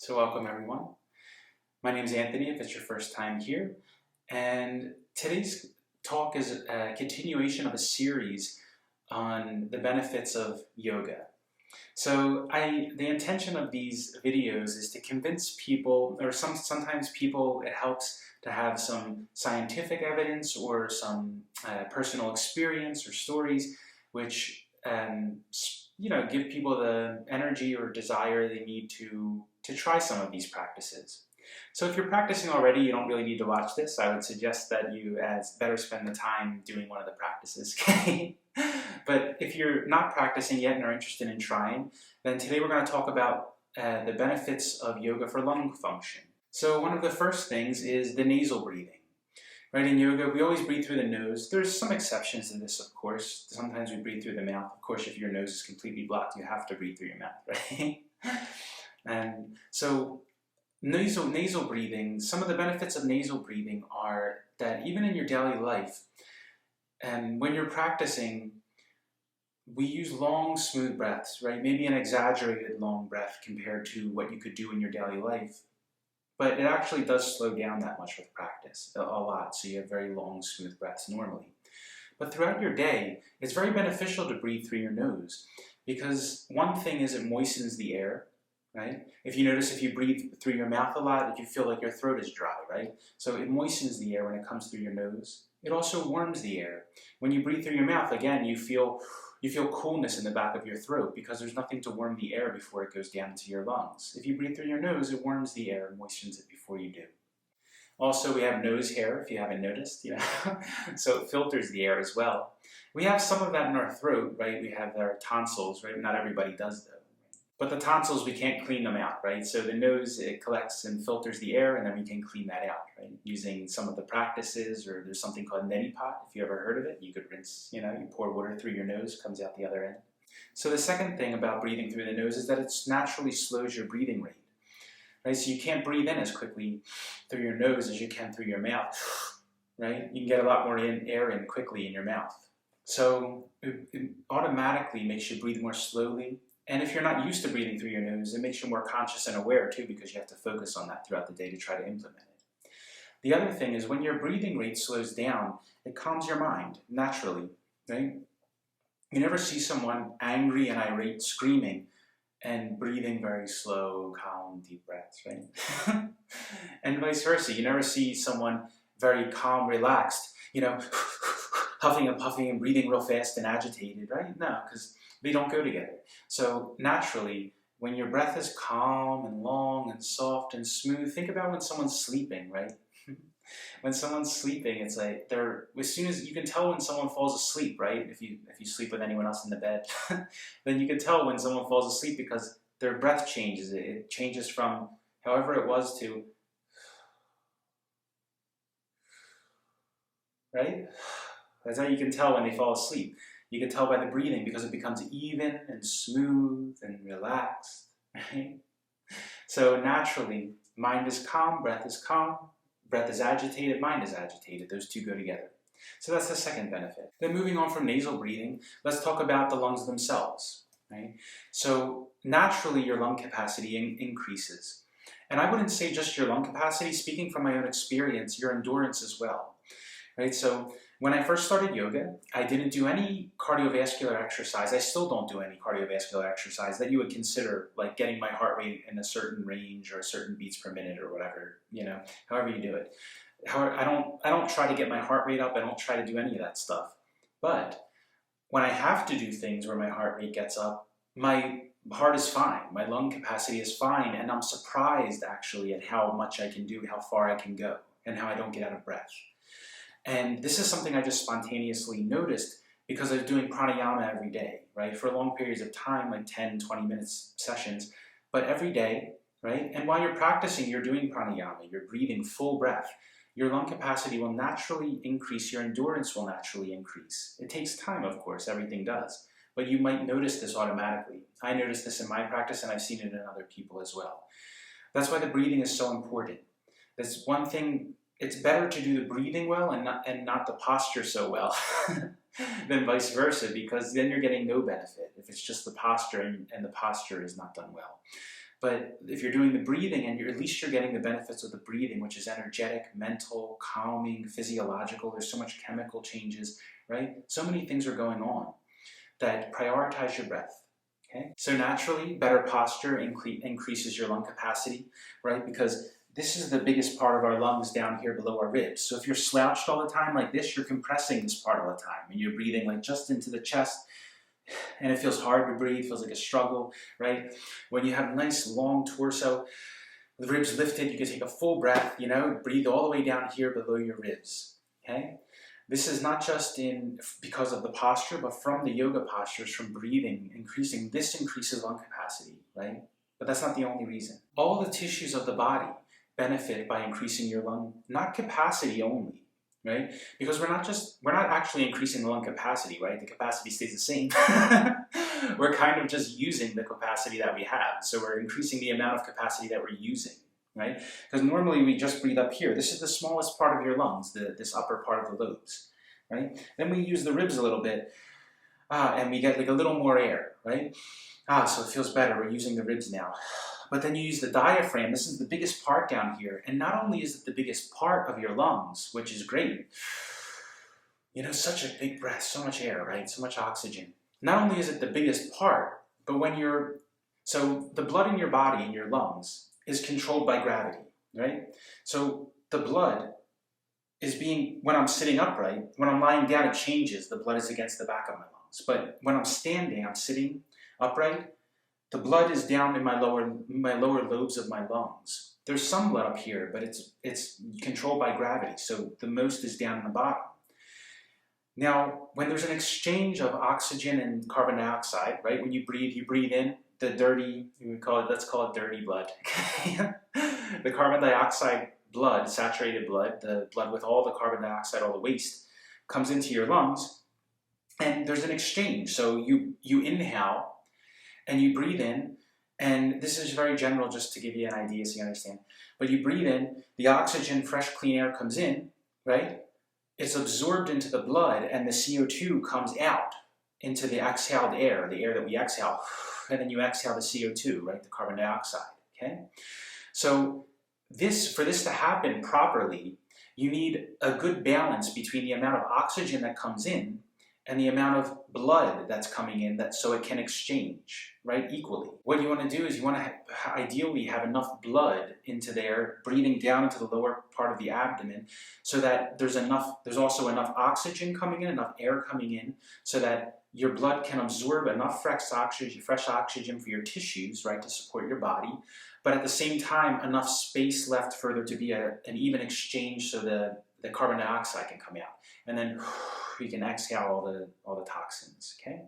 So welcome everyone. My name is Anthony if it's your first time here, and today's talk is a continuation of a series on the benefits of yoga. So the intention of these videos is to convince people, or sometimes people, it helps to have some scientific evidence or some personal experience or stories which give people the energy or desire they need to try some of these practices. So if you're practicing already, you don't really need to watch this. I would suggest that you better spend the time doing one of the practices, okay? But if you're not practicing yet and are interested in trying, then today we're going to talk about the benefits of yoga for lung function. So one of the first things is the nasal breathing. Right, in yoga, we always breathe through the nose. There's some exceptions to this, of course. Sometimes we breathe through the mouth. Of course, if your nose is completely blocked, you have to breathe through your mouth, right? And so nasal breathing, some of the benefits of nasal breathing are that even in your daily life, and when you're practicing, we use long, smooth breaths, right? Maybe an exaggerated long breath compared to what you could do in your daily life. But it actually does slow down that much with practice, a lot, so you have very long, smooth breaths normally. But throughout your day, it's very beneficial to breathe through your nose, because one thing is it moistens the air, right? If you notice, if you breathe through your mouth a lot, you feel like your throat is dry, right? So it moistens the air when it comes through your nose. It also warms the air. When you breathe through your mouth, again, you feel coolness in the back of your throat because there's nothing to warm the air before it goes down into your lungs. If you breathe through your nose, it warms the air and moistens it before you do. Also, we have nose hair, if you haven't noticed, so it filters the air as well. We have some of that in our throat, right? We have our tonsils, right? Not everybody does though. But the tonsils, we can't clean them out, right? So the nose, it collects and filters the air, and then we can clean that out, right? Using some of the practices, or there's something called neti pot, if you ever heard of it. You could rinse, you pour water through your nose, comes out the other end. So the second thing about breathing through the nose is that it naturally slows your breathing rate, right? So you can't breathe in as quickly through your nose as you can through your mouth, right? You can get a lot more air in quickly in your mouth. So it automatically makes you breathe more slowly. And if you're not used to breathing through your nose, it makes you more conscious and aware too, because you have to focus on that throughout the day to try to implement it. The other thing is when your breathing rate slows down, it calms your mind naturally, right? You never see someone angry and irate screaming and breathing very slow, calm, deep breaths, right? And vice versa. You never see someone very calm, relaxed, huffing and puffing and breathing real fast and agitated, right? No, because they don't go together. So naturally, when your breath is calm and long and soft and smooth, think about when someone's sleeping, right? When someone's sleeping, it's like as soon as you can tell when someone falls asleep, right? If you sleep with anyone else in the bed, then you can tell when someone falls asleep because their breath changes. It changes from however it was to, right? That's how you can tell when they fall asleep. You can tell by the breathing because it becomes even and smooth and relaxed, right? So naturally, mind is calm, breath is agitated, mind is agitated. Those two go together. So that's the second benefit. Then moving on from nasal breathing, let's talk about the lungs themselves, right? So naturally, your lung capacity increases. And I wouldn't say just your lung capacity, speaking from my own experience, your endurance as well, right? So when I first started yoga, I didn't do any cardiovascular exercise. I still don't do any cardiovascular exercise that you would consider like getting my heart rate in a certain range or a certain beats per minute or whatever, however you do it. However, I don't try to get my heart rate up. I don't try to do any of that stuff. But when I have to do things where my heart rate gets up, my heart is fine. My lung capacity is fine. And I'm surprised actually at how much I can do, how far I can go, and how I don't get out of breath. And this is something I just spontaneously noticed because I was doing pranayama every day, right? For long periods of time, like 10, 20 minutes sessions, but every day, right? And while you're practicing, you're doing pranayama, you're breathing full breath. Your lung capacity will naturally increase, your endurance will naturally increase. It takes time, of course, everything does. But you might notice this automatically. I noticed this in my practice and I've seen it in other people as well. That's why the breathing is so important. That's one thing. It's better to do the breathing well and not the posture so well than vice versa, because then you're getting no benefit if it's just the posture and the posture is not done well. But if you're doing the breathing, and at least you're getting the benefits of the breathing, which is energetic, mental, calming, physiological. There's so much chemical changes, right? So many things are going on that prioritize your breath. Okay? So naturally, better posture increases your lung capacity, right? Because this is the biggest part of our lungs down here below our ribs. So if you're slouched all the time like this, you're compressing this part all the time, and you're breathing like just into the chest, and it feels hard to breathe, feels like a struggle, right? When you have a nice long torso, the ribs lifted, you can take a full breath, breathe all the way down here below your ribs, okay? This is not just because of the posture, but from the yoga postures, from breathing, this increases lung capacity, right? But that's not the only reason. All the tissues of the body benefit by increasing your lung, not capacity only, right? Because we're not actually increasing the lung capacity, right? The capacity stays the same. We're kind of just using the capacity that we have. So we're increasing the amount of capacity that we're using, right? Because normally we just breathe up here. This is the smallest part of your lungs, this upper part of the lobes, right? Then we use the ribs a little bit, and we get like a little more air, right? So it feels better. We're using the ribs now. But then you use the diaphragm. This is the biggest part down here. And not only is it the biggest part of your lungs, which is great, such a big breath, so much air, right? So much oxygen. Not only is it the biggest part, but so the blood in your body, in your lungs, is controlled by gravity, right? So the blood is when I'm sitting upright, when I'm lying down, it changes. The blood is against the back of my lungs. But when I'm standing, I'm sitting upright, the blood is down in my lower lobes of my lungs. There's some blood up here, but it's controlled by gravity, so the most is down in the bottom. Now, when there's an exchange of oxygen and carbon dioxide, right? When you breathe in the dirty, let's call it dirty blood. The carbon dioxide blood, saturated blood, the blood with all the carbon dioxide, all the waste, comes into your lungs, and there's an exchange. So you inhale, and you breathe in, and this is very general just to give you an idea so you understand. But you breathe in, the oxygen, fresh, clean air comes in, right? It's absorbed into the blood, and the CO2 comes out into the exhaled air, the air that we exhale, and then you exhale the CO2, right? The carbon dioxide, okay? So for this to happen properly, you need a good balance between the amount of oxygen that comes in and the amount of blood that's coming in, so it can exchange, right, equally. What you want to do is you want to ideally have enough blood into there, breathing down into the lower part of the abdomen, so that there's also enough oxygen coming in, enough air coming in, so that your blood can absorb enough fresh oxygen for your tissues, right, to support your body, but at the same time, enough space left for there to be an even exchange so the carbon dioxide can come out. And then you can exhale all the toxins, okay?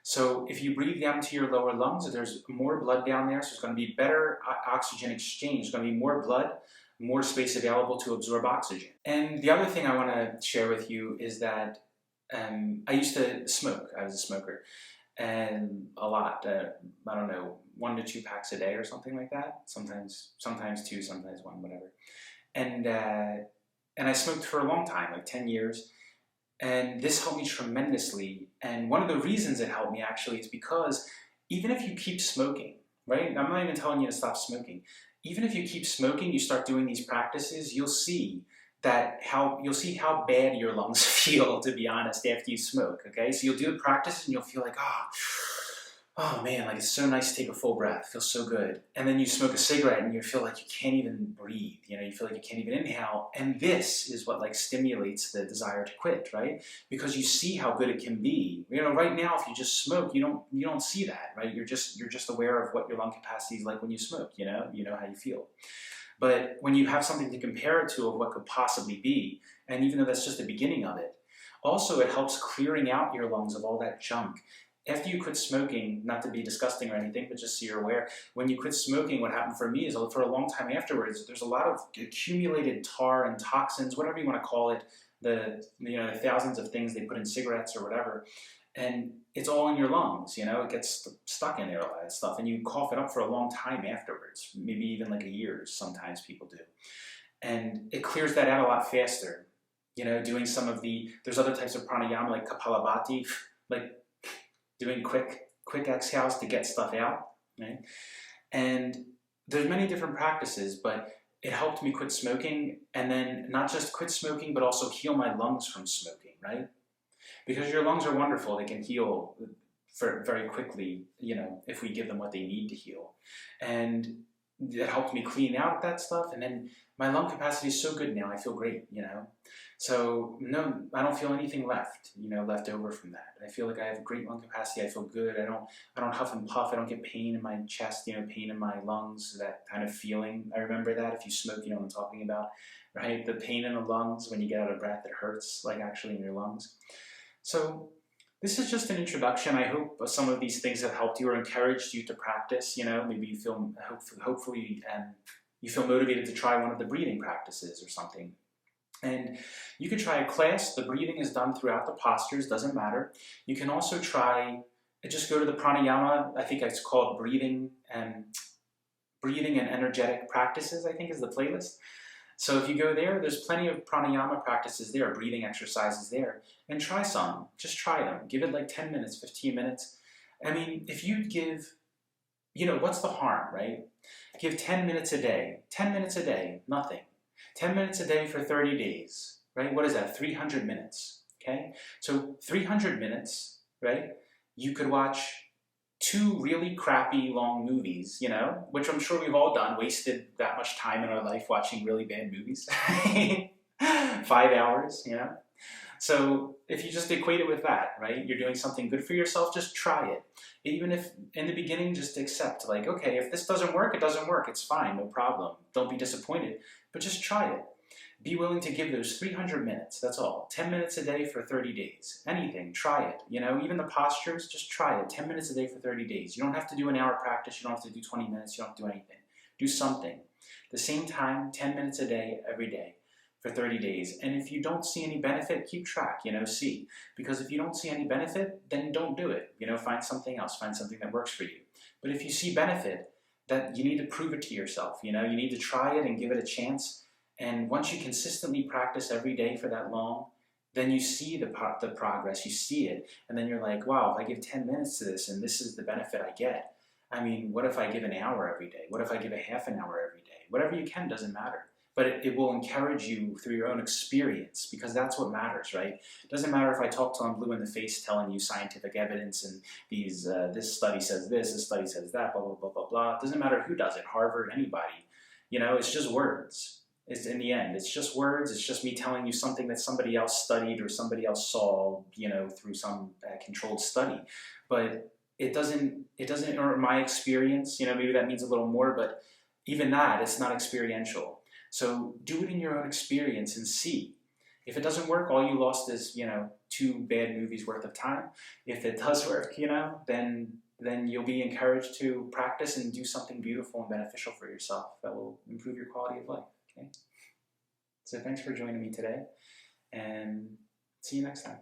So if you breathe down to your lower lungs, there's more blood down there, so it's going to be better oxygen exchange. There's going to be more blood, more space available to absorb oxygen. And the other thing I want to share with you is that I used to smoke. I was a smoker, and a lot. I don't know, 1 to 2 packs a day or something like that. Sometimes 2, sometimes 1, whatever. And I smoked for a long time, like 10 years. And this helped me tremendously. And one of the reasons it helped me actually is because even if you keep smoking, right? I'm not even telling you to stop smoking. Even if you keep smoking, you start doing these practices, you'll see how bad your lungs feel, to be honest, after you smoke, okay? So you'll do the practice and you'll feel like, oh man, like it's so nice to take a full breath, it feels so good. And then you smoke a cigarette and you feel like you can't even breathe, you feel like you can't even inhale. And this is what like stimulates the desire to quit, right? Because you see how good it can be. Right now, if you just smoke, you don't see that, right? You're just aware of what your lung capacity is like when you smoke, you know how you feel. But when you have something to compare it to of what could possibly be, and even though that's just the beginning of it, also it helps clearing out your lungs of all that junk. After you quit smoking, not to be disgusting or anything, but just so you're aware, when you quit smoking, what happened for me is for a long time afterwards, there's a lot of accumulated tar and toxins, whatever you want to call it, the thousands of things they put in cigarettes or whatever, and it's all in your lungs, it gets stuck in there, all that stuff, and you cough it up for a long time afterwards, maybe even like a year, sometimes people do. And it clears that out a lot faster, doing there's other types of pranayama like Kapalabhati, like doing quick exhales to get stuff out, right? And there's many different practices, but it helped me quit smoking, and then not just quit smoking, but also heal my lungs from smoking, right? Because your lungs are wonderful. They can heal for very quickly, if we give them what they need to heal. And it helped me clean out that stuff. And then my lung capacity is so good now. I feel great. So no, I don't feel anything left over from that. I feel like I have great lung capacity. I feel good. I don't huff and puff. I don't get pain in my chest, pain in my lungs, that kind of feeling. I remember that. If you smoke, you know what I'm talking about, right? The pain in the lungs when you get out of breath, it hurts, like actually in your lungs. So this is just an introduction. I hope some of these things have helped you or encouraged you to practice. Maybe you feel, hopefully, you feel motivated to try one of the breathing practices or something. And you could try a class. The breathing is done throughout the postures, doesn't matter. You can also try, just go to the pranayama. I think it's called breathing and energetic practices, I think is the playlist. So if you go there, there's plenty of pranayama practices there, breathing exercises there, and try some. Just try them. Give it like 10 minutes, 15 minutes. I mean, if you give, what's the harm, right? Give 10 minutes a day. 10 minutes a day, nothing. 10 minutes a day for 30 days, right? What is that? 300 minutes, okay? So 300 minutes, right? You could watch 2 really crappy long movies, which I'm sure we've all done, wasted that much time in our life watching really bad movies. 5 hours, So if you just equate it with that, right? You're doing something good for yourself, just try it. Even if in the beginning, just accept, like, okay, if this doesn't work, it doesn't work. It's fine, no problem. Don't be disappointed, but just try it. Be willing to give those 300 minutes, that's all. 10 minutes a day for 30 days. Anything, try it. Even the postures, just try it. 10 minutes a day for 30 days. You don't have to do an hour practice. You don't have to do 20 minutes. You don't have to do anything. Do something. The same time, 10 minutes a day, every day for 30 days. And if you don't see any benefit, keep track, see. Because if you don't see any benefit, then don't do it. Find something else. Find something that works for you. But if you see benefit, that you need to prove it to yourself. You need to try it and give it a chance. And once you consistently practice every day for that long, then you see the progress, you see it, and then you're like, wow, if I give 10 minutes to this and this is the benefit I get, I mean, what if I give an hour every day? What if I give a half an hour every day? Whatever you can, doesn't matter. But it will encourage you through your own experience, because that's what matters, right? It doesn't matter if I talk till I'm blue in the face telling you scientific evidence and this study says this study says that, blah, blah, blah, blah, blah. It doesn't matter who does it, Harvard, anybody. It's just words. It's in the end, it's just words. It's just me telling you something that somebody else studied or somebody else saw, through some controlled study. But it doesn't, or my experience, maybe that means a little more, but even that, it's not experiential. So do it in your own experience and see. If it doesn't work, all you lost is, 2 bad movies worth of time. If it does work, then you'll be encouraged to practice and do something beautiful and beneficial for yourself that will improve your quality of life. Okay? So thanks for joining me today, and see you next time.